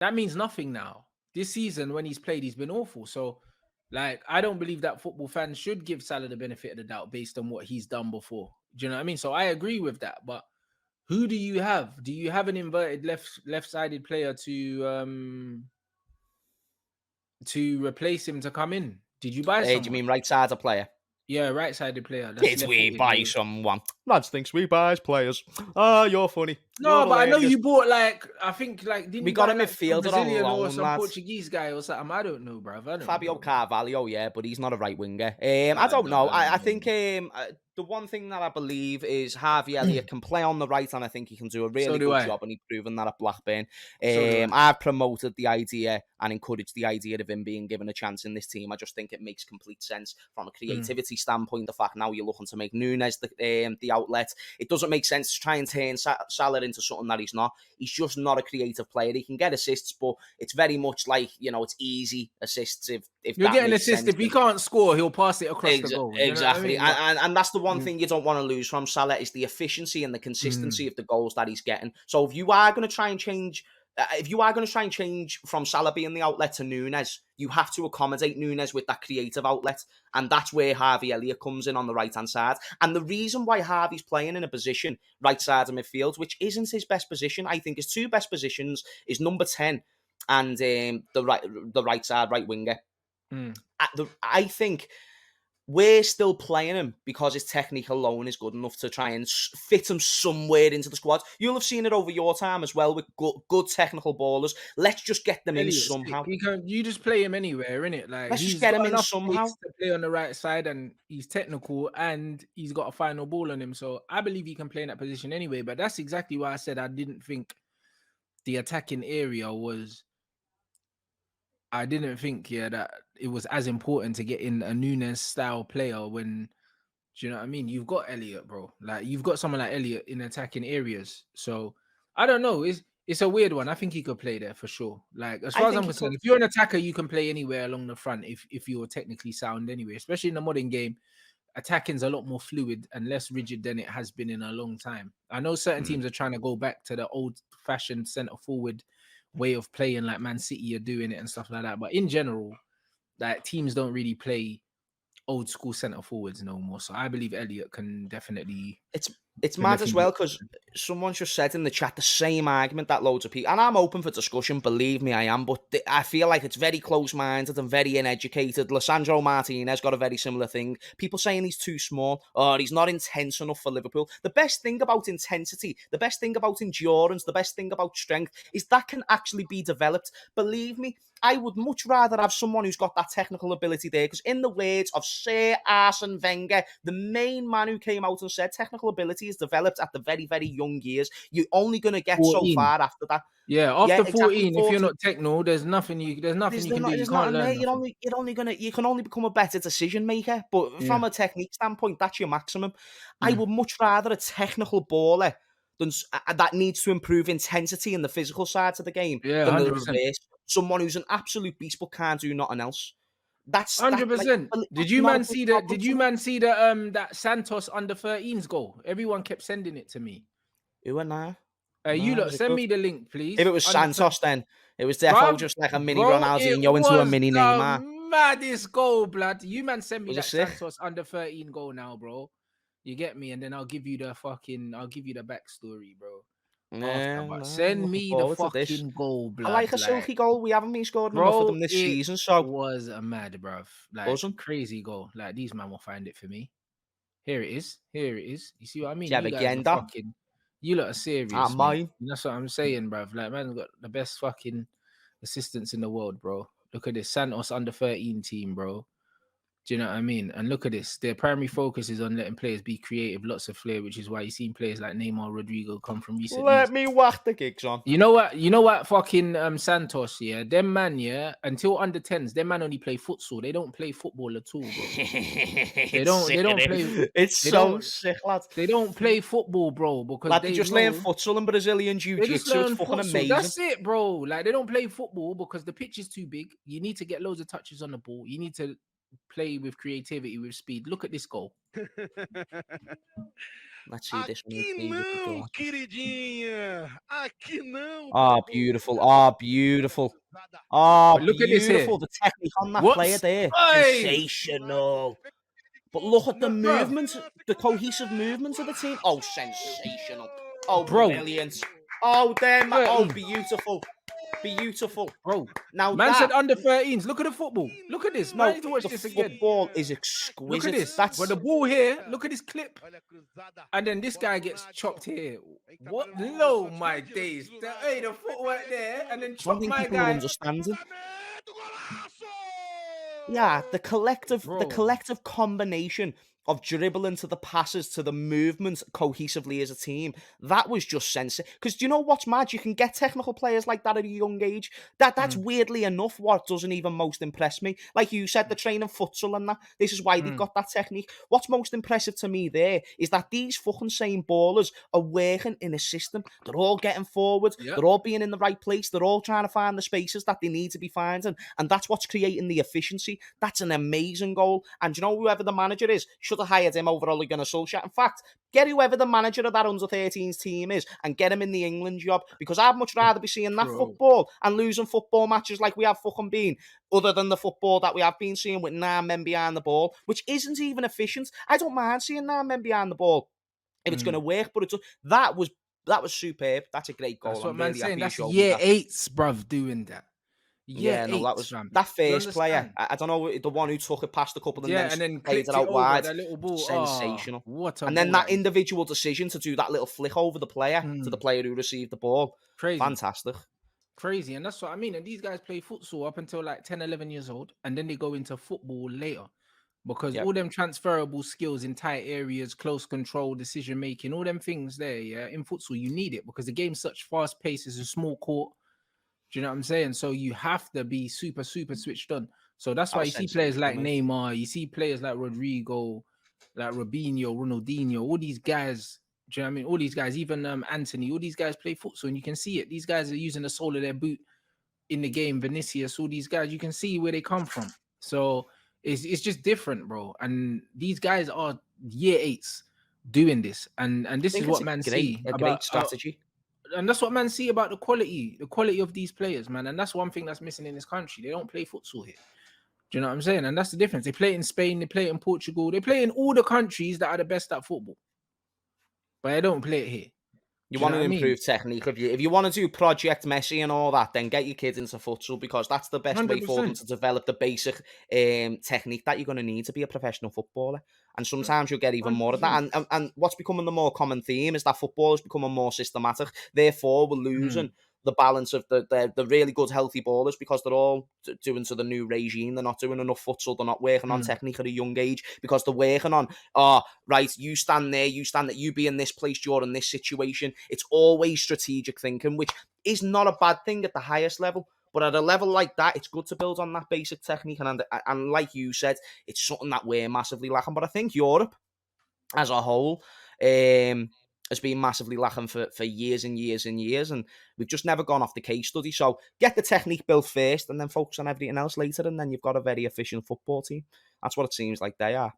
that means nothing now. This season, when he's played, he's been awful. So, like, I don't believe that football fans should give Salah the benefit of the doubt based on what he's done before. Do you know what I mean? So I agree with that. But who do you have? Do you have an inverted left-sided player to replace him to come in? Did you buy Do you someone? mean right side of player? Yeah, right-sided player. That's Did we left-footed. buy someone? Lads thinks we buys players. Oh, you're funny. You're No, but I know hilarious. you bought like I think like didn't We you got buy a like some midfielder on Brazilian or loan, some lads. Portuguese guy or something? I don't know, bruv. I don't Fabio know. Carvalho, yeah, but he's not a right winger. I I don't don't, know. I don't I know. think the one thing that I believe is Harvey Elliott can play on the right, and I think he can do a So really do good I. job, and he's proven that at Blackburn. So do I. I've promoted the idea and encouraged the idea of him being given a chance in this team. I just think it makes complete sense from a Mm. creativity standpoint. The fact now you're looking to make Nunes the outlet, it doesn't make sense to try and turn Salah into something that he's not. He's just not a creative player. He can get assists, but it's very much like, it's easy assists if You're that getting makes assist. sense. If he can't score, he'll pass it across the goal. Do you know what I Exactly, mean? But and that's the one mm, thing you don't want to lose from Salah is the efficiency and the consistency mm. of the goals that he's getting. So if you are going to try and change, from Salah being the outlet to Nunes, you have to accommodate Nunes with that creative outlet, and that's where Harvey Elliott comes in on the right hand side. And the reason why Harvey's playing in a position right side of midfield, which isn't his best position, I think his two best positions is number 10 and the right side right winger. Mm. I think we're still playing him because his technique alone is good enough to try and fit him somewhere into the squad. You'll have seen it over your time as well with good technical ballers. Let's just get them in Elliot's sick. somehow. You just play him anywhere, innit? Like Let's just he's get got him in enough somehow. pace to play on the right side, and he's technical, and he's got a final ball on him. So I believe he can play in that position anyway. But that's exactly why I said I didn't think the attacking area was. I didn't think, that it was as important to get in a Nunes style player when. Do you know what I mean? You've got Elliot, bro. Like you've got someone like Elliot in attacking areas. So I don't know. It's a weird one. I think he could play there for sure. Like as I far as think I'm he concerned, could. if you're an attacker, you can play anywhere along the front if you're technically sound anyway. Especially in the modern game, attacking's a lot more fluid and less rigid than it has been in a long time. I know certain Mm. teams are trying to go back to the old fashioned centre forward way of playing, like Man City are doing it and stuff like that. But in general, like teams don't really play old school centre forwards no more. So I believe Elliot can definitely It's mad as definitely. well because someone just said in the chat the same argument that loads of people, and I'm open for discussion, believe me, I am, but I feel like it's very close-minded and very uneducated. Lissandro Martinez got a very similar thing. People saying he's too small, or he's not intense enough for Liverpool. The best thing about intensity, the best thing about endurance, the best thing about strength is that can actually be developed. Believe me, I would much rather have someone who's got that technical ability there, because in the words of Sir Arsene Wenger, the main man who came out and said technical ability is developed at the very, very young years. You're only going to get so 14. far after that. Yeah, Yeah, after exactly. 14, if you're 14. not techno, there's nothing you can do. You There's can't nothing there. learn nothing. You can only become a better decision maker. But Yeah. from a technique standpoint, that's your maximum. I Mm. would much rather a technical baller that needs to improve intensity and the physical sides of the game Yeah, than the 100%. reverse. Someone who's an absolute beast but can't do nothing else. Like 100%. that's not a good problem Did to you me. man see that Santos under 13s goal? Everyone kept sending it to me. Who and that? You No, lot was it send good? me the link, If it please. was Santos, then it was defo Bruv, just like a mini bro, it Ronaldinho into a was mini the Neymar. maddest goal, blood. You man send me Was it that sick? Santos under 13 goal now, bro. You get me, and then I'll give you the backstory, bro. After, Yeah, but no, I'm send looking me the forward to this. fucking goal, I like blood. a Like, silky goal. We haven't been scoring enough of bro, them this it season, so was a mad, bruv. Like, buzzing. crazy goal. Like, these man will find it for me. Here it is. Here it is. You see what I mean? Yeah, Agenda. You lot are Ah, serious, mate. mine. That's what I'm saying, bruv. Like, man's got the best fucking assistants in the world, bro. Look at this Santos under 13 team, bro. Do you know what I mean? And look at this. Their primary focus is on letting players be creative, lots of flair, which is why you've seen players like Neymar, Rodrigo come from recent Let years. me whack the gigs on. You know what? Fucking Santos, yeah. Them man, yeah, until under 10s, them man only play futsal. They don't play football at all, bro. It's They sick, don't innit? play It's they so don't sick, lads. they don't play football, bro, because Lad, they they just learn know futsal and Brazilian they just jiu-jitsu. It's learn fucking futsal. amazing. That's it, bro. Like they don't play football because the pitch is too big. You need to get loads of touches on the ball. You need to play with creativity, with speed. Look at this goal. Let's see this one. Aqui David de não, Gea. queridinha. Aqui não, Oh, bobo. beautiful. Oh, beautiful. Oh, But look at this here. beautiful. The technique on that player What's there. hey, Sensational. But look at the no, bro, movement, the cohesive movement of the team. Oh, sensational. Oh, bro, brilliant. Oh, damn. Oh, 13, beautiful. Beautiful. bro. Now Man said that, under 13s. Look at the football. Look at this. Man, I no, need to watch the this again. football is Look at exquisite. this. That's But the ball here, look at this clip. And then this guy gets chopped here. What? No, my days. Hey, the footwork there, and then I don't chop think my people are guy. understanding. Yeah, the Bro, collective combination of dribbling to the passes to the movement cohesively as a team, that was just sensational. Because do you know what's mad? You can get technical players like that at a young age. That's weirdly enough what doesn't even most impress me. Like you said, the training futsal and that. This is why they've got that technique. What's most impressive to me there is that these fucking same ballers are working in a system. They're all getting forward. Yep. They're all being in the right place. They're all trying to find the spaces that they need to be finding. And that's what's creating the efficiency. That's an amazing goal. And you know, whoever the manager is, should have hired him over Ole Gunnar Solskjaer. In fact, get whoever the manager of that under-13s team is and get him in the England job, because I'd much rather be seeing that Bro. football and losing football matches like we have fucking been, other than the football that we have been seeing with 9 men behind the ball, which isn't even efficient. I don't mind seeing 9 men behind the ball if it's going to work, but that was superb. That's a great goal. That's what I'm man's really saying. happy That's you showed me year that. 8s, bruv, doing that. Yeah, no, that was that first player. I don't know, the one who took it past a couple and then clipped played it it out over wide. that little ball. Sensational. Oh, what a And then ball that is. individual decision to do that little flick over the player to the player who received the ball. Crazy. Fantastic. Crazy. And that's what I mean. And these guys play futsal up until like 10, 11 years old. And then they go into football later. Because all them transferable skills in tight areas, close control, decision making, all them things there, yeah, in futsal, you need it because the game's such fast pace. It's a small court. Do you know what I'm saying? So you have to be super, super switched on. So that's why you see players like Neymar, you see players like Rodrigo, like Robinho, Ronaldinho, all these guys. Do you know what I mean? All these guys, even Anthony, all these guys play futsal, and you can see it. These guys are using the sole of their boot in the game. Vinicius, all these guys, you can see where they come from. So it's just different, bro. And these guys are year 8s doing this, and this is what man see a about great strategy. and that's what man see about the quality of these players, man. And that's one thing that's missing in this country. They don't play futsal here. Do you know what I'm saying? And that's the difference. They play it in Spain, they play it in Portugal, they play in all the countries that are the best at football, but they don't play it here. You want to improve technique. If you want to do Project Messi and all that, then get your kids into futsal, because that's the best way for them to develop the basic technique that you're going to need to be a professional footballer. And sometimes you'll get even more of that. And what's becoming the more common theme is that football is becoming more systematic. Therefore, we're losing the balance of the really good, healthy ballers, because they're all doing to the new regime. They're not doing enough futsal. They're not working on technique at a young age, because they're working on, right, you stand there, you be in this place during this situation. It's always strategic thinking, which is not a bad thing at the highest level. But at a level like that, it's good to build on that basic technique. And like you said, it's something that we're massively lacking. But I think Europe as a whole has been massively lacking for years and years and years. And we've just never gone off the case study. So get the technique built first and then focus on everything else later. And then you've got a very efficient football team. That's what it seems like they are.